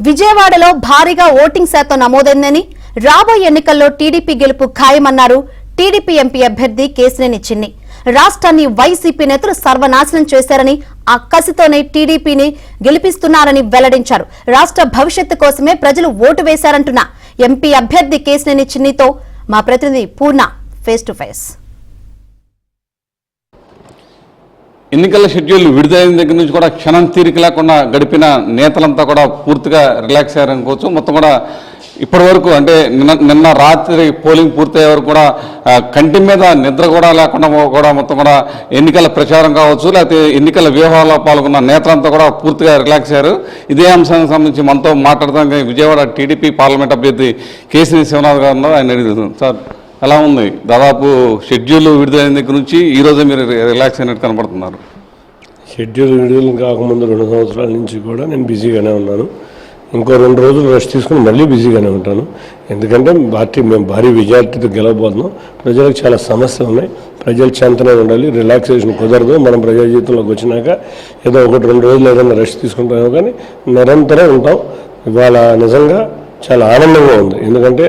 విజయవాడలో భారీగా ఓటింగ్ శాతం నమోదైందని, రాబోయే ఎన్నికల్లో టీడీపీ గెలుపు ఖాయమన్నారు టీడీపీ ఎంపీ అభ్యర్థి కేశినేని చిన్ని. రాష్ట్రాన్ని వైసీపీ నేతలు సర్వనాశనం చేశారని, ఆ కసితోనే టీడీపీని గెలిపిస్తున్నారని వెల్లడించారు. రాష్ట్ర భవిష్యత్తు కోసమే ప్రజలు ఓటు వేశారంటున్న ఎంపీ అభ్యర్థి కేశినేని చిన్నితో మా ప్రతినిధి పూర్ణ ఫేస్ టు ఫేస్. ఎన్నికల షెడ్యూల్ విడుదలైన దగ్గర నుంచి కూడా క్షణం తీరిక లేకుండా గడిపిన నేతలంతా కూడా పూర్తిగా రిలాక్స్ అయ్యారనుకోవచ్చు. మొత్తం కూడా ఇప్పటి వరకు అంటే నిన్న రాత్రి పోలింగ్ పూర్తయ్యే వరకు కూడా కంటి మీద నిద్ర కూడా లేకుండా కూడా మొత్తం కూడా ఎన్నికల ప్రచారం కావచ్చు, లేకపోతే ఎన్నికల వ్యూహాల్లో పాల్గొన్న నేతలంతా కూడా పూర్తిగా రిలాక్స్ అయ్యారు. ఇదే అంశానికి సంబంధించి మనతో మాట్లాడడానికి విజయవాడ టీడీపీ పార్లమెంట్ అభ్యర్థి కేశినేని శివనాథ్ గారు ఉన్నారు. ఆయన అడుగుతుంది, సార్ ఎలా ఉంది? దాదాపు షెడ్యూల్ విడుదలైన దగ్గర నుంచి ఈ రోజే మీరు రిలాక్స్ అయినట్టు కనపడుతున్నారు. షెడ్యూల్ విడుదల కాకముందు 2 సంవత్సరాల నుంచి కూడా నేను బిజీగానే ఉన్నాను. ఇంకో 2 రోజులు రెస్ట్ తీసుకుని మళ్ళీ బిజీగానే ఉంటాను. ఎందుకంటే మేము భారీ మెజార్టీతో గెలవబోతున్నాం. ప్రజలకు చాలా సమస్యలు ఉన్నాయి. ప్రజలు చెంతనే ఉండాలి, రిలాక్సేషన్ కుదరదు. మనం ప్రజా జీవితంలోకి వచ్చినాక ఏదో 1-2 రోజులు ఏదైనా రెస్ట్ తీసుకుంటామో కానీ నిరంతరం ఉంటాం. ఇవాళ నిజంగా చాలా ఆనందంగా ఉంది. ఎందుకంటే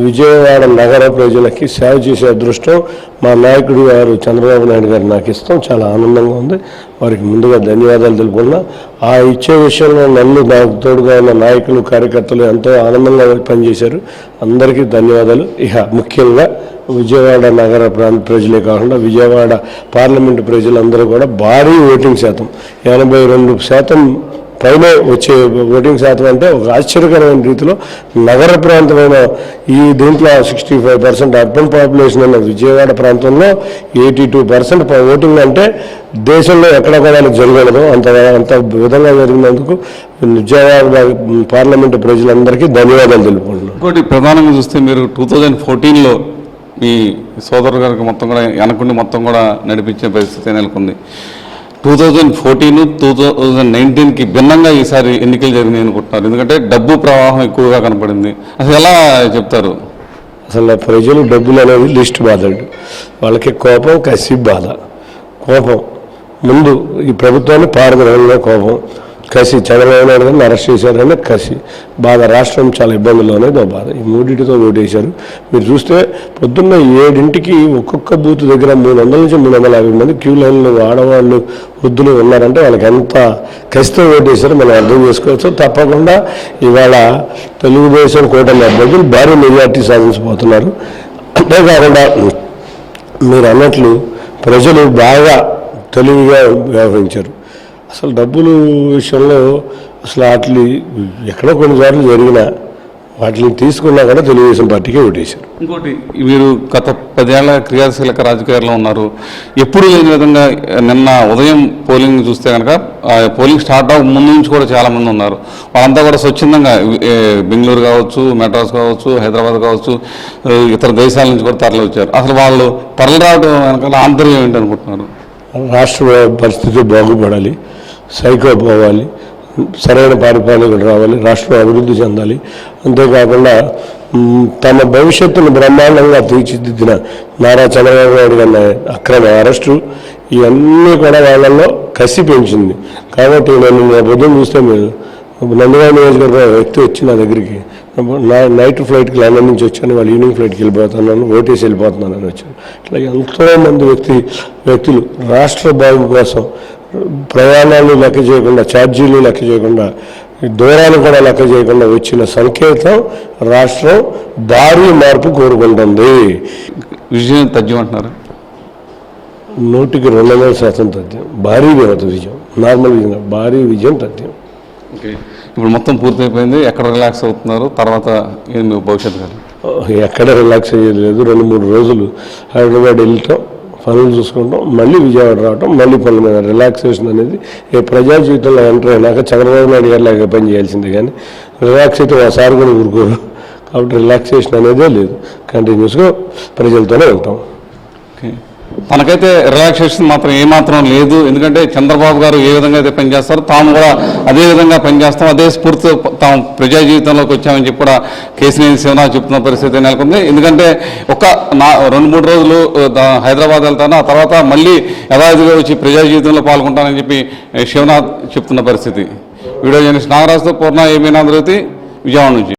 విజయవాడ నగర ప్రజలకి సేవ చేసే అదృష్టం మా నాయకుడు గారు చంద్రబాబు నాయుడు గారు నాకు ఇస్తాం. చాలా ఆనందంగా ఉంది. వారికి ముందుగా ధన్యవాదాలు తెలుపుకున్నా. ఆ ఇచ్చే విషయంలో నన్ను నాకు తోడుగా ఉన్న నాయకులు కార్యకర్తలు ఎంతో ఆనందంగా పనిచేశారు. అందరికీ ధన్యవాదాలు. ఇక ముఖ్యంగా విజయవాడ నగర ప్రాంత ప్రజలే కాకుండా విజయవాడ పార్లమెంటు ప్రజలందరూ కూడా భారీ ఓటింగ్ శాతం 82% పైన వచ్చే ఓటింగ్ శాతం అంటే ఒక ఆశ్చర్యకరమైన రీతిలో నగర ప్రాంతమైన ఈ దీంట్లో 65% అర్బన్ పాపులేషన్ ఉన్న విజయవాడ ప్రాంతంలో 82% ఓటింగ్ అంటే దేశంలో ఎక్కడ కూడా జరగలేదు. అంత విధంగా జరిగినందుకు విజయవాడ పార్లమెంటు ప్రజలందరికీ ధన్యవాదాలు తెలుపుకుంటున్నాను. ఇంకోటి ప్రధానంగా చూస్తే మీరు 2014లో మీ సోదరు గారికి మొత్తం కూడా వెనకుండి మొత్తం కూడా నడిపించే పరిస్థితి నెలకొంది. 2014, 2019కి భిన్నంగా ఈసారి ఎన్నికలు జరిగినాయి అనుకుంటున్నారు. ఎందుకంటే డబ్బు ప్రవాహం ఎక్కువగా కనపడింది. అసలు ఎలా చెప్తారు? అసలు ప్రజలు డబ్బులు అనేది లిస్ట్ బాధడు. వాళ్ళకి కోపం, కసి, బాధ. కోపం ముందు ఈ ప్రభుత్వాన్ని పారదర్శకంగా కోపం, కసి చంద్రబాబు నాయుడు గారిని అరెస్ట్ చేశారనే కసి, బాధ రాష్ట్రం చాలా ఇబ్బందుల్లో అనేది ఒక బాధ. ఈ మూడింటితో ఓటేశారు. మీరు చూస్తే పొద్దున్న 7ంటికి ఒక్కొక్క బూత్ దగ్గర 300 నుంచి 350 మంది క్యూ లైన్లు ఆడవాళ్ళు వృద్ధులు ఉన్నారంటే వాళ్ళకి ఎంత కసితో ఓటేశారో మనం అర్థం చేసుకోవచ్చు. తప్పకుండా ఇవాళ తెలుగుదేశం కూటమి అభ్యర్థులు భారీ మెజార్టీ సాధించబోతున్నారు. అంతేకాకుండా మీరు అన్నట్లు ప్రజలు బాగా తెలివిగా వ్యవహరించారు. అసలు డబ్బులు విషయంలో అసలు వాటిని ఎక్కడో కొన్నిసార్లు జరిగినా వాటిని తీసుకున్నా కూడా తెలుగుదేశం పార్టీకే ఓటేశారు. ఇంకోటి, మీరు గత 10 ఏళ్ల క్రియాశీలక రాజకీయాల్లో ఉన్నారు. ఎప్పుడు లేని విధంగా నిన్న ఉదయం పోలింగ్ చూస్తే కనుక పోలింగ్ స్టార్ట్ అవ్వక ముందు నుంచి కూడా చాలామంది ఉన్నారు. వాళ్ళంతా కూడా స్వచ్ఛందంగా బెంగళూరు కావచ్చు, మెడ్రాస్ కావచ్చు, హైదరాబాద్ కావచ్చు, ఇతర దేశాల నుంచి కూడా తరలి వచ్చారు. అసలు వాళ్ళు తరలి రావడం వెనకాల ఆంతర్యం ఏంటనుకుంటున్నారు? రాష్ట్ర పరిస్థితి బాగుపడాలి, సైకో పోవాలి, సరైన పరిపాలన రావాలి, రాష్ట్రం అభివృద్ధి చెందాలి. అంతేకాకుండా తమ భవిష్యత్తును బ్రహ్మాండంగా తీర్చిదిద్దిన నారా చంద్రబాబు నాయుడు గారి అక్రమ అరెస్టు ఇవన్నీ కూడా వాళ్ళల్లో కసి పెంచింది. కాబట్టి నేను బుద్ధం చూస్తే మీరు నందిగామ నియోజకవర్గం వ్యక్తి వచ్చి నా దగ్గరికి నైట్ ఫ్లైట్కి లండన్ నుంచి వచ్చాను, వాళ్ళు ఈవినింగ్ ఫ్లైట్కి వెళ్ళిపోతున్నాను, ఓటేసి వెళ్ళిపోతున్నాను అని వచ్చాను. ఇట్లా ఎంతోమంది వ్యక్తులు రాష్ట్ర బాగు కోసం ప్రయాణాలు లెక్క చేయకుండా, ఛార్జీలు లెక్క చేయకుండా, దూరాలు కూడా లెక్క చేయకుండా వచ్చిన సంకేతం రాష్ట్రం భారీ మార్పు కోరుకుంటుంది. విజయం తథ్యం అంటున్నారు. 100% తథ్యం. భారీ విజయం, నార్మల్ విజయం, భారీ విజయం తథ్యం. ఓకే, ఇప్పుడు మొత్తం పూర్తయిపోయింది. ఎక్కడ రిలాక్స్ అవుతున్నారు? తర్వాత ఏం భవిష్యత్తు కాదు? ఎక్కడ రిలాక్స్ అయ్యేది 2-3 రోజులు హైదరాబాద్ వెళ్ళటం, పనులు చూసుకుంటాం, మళ్ళీ విజయవాడ రావటం, మళ్ళీ పనుల మీద. రిలాక్సేషన్ అనేది ఏ ప్రజా జీవితంలో ఎంటర్ అయినాక చంద్రబాబు నాయుడు గారు లాగా పని చేయాల్సిందే. కానీ రిలాక్స్ అయితే ఒకసారి కూడా ఊరుకోరు. కాబట్టి రిలాక్సేషన్ అనేదే లేదు. కంటిన్యూస్గా ప్రజలతోనే ఉంటాం. ఓకే, తనకైతే రిలాక్సేషన్ మాత్రం ఏమాత్రం లేదు. ఎందుకంటే చంద్రబాబు గారు ఏ విధంగా అయితే పనిచేస్తారో తాము కూడా అదే విధంగా పనిచేస్తాం, అదే స్ఫూర్తితో తాము ప్రజా జీవితంలోకి వచ్చామని చెప్పి కూడా కేశినేని శివనాథ్ చెప్తున్న పరిస్థితి నెలకొంది. ఎందుకంటే ఒక 2-3 రోజులు హైదరాబాద్ వెళ్తాను, ఆ తర్వాత మళ్ళీ యథావిధిగా వచ్చి ప్రజా జీవితంలో పాల్గొంటానని చెప్పి శివనాథ్ చెప్తున్న పరిస్థితి. వీడియో జర్నలిస్ట్ నాగరాజుతో పూర్ణ ఏమీ నాంద్రవతి విజయవాడ నుంచి.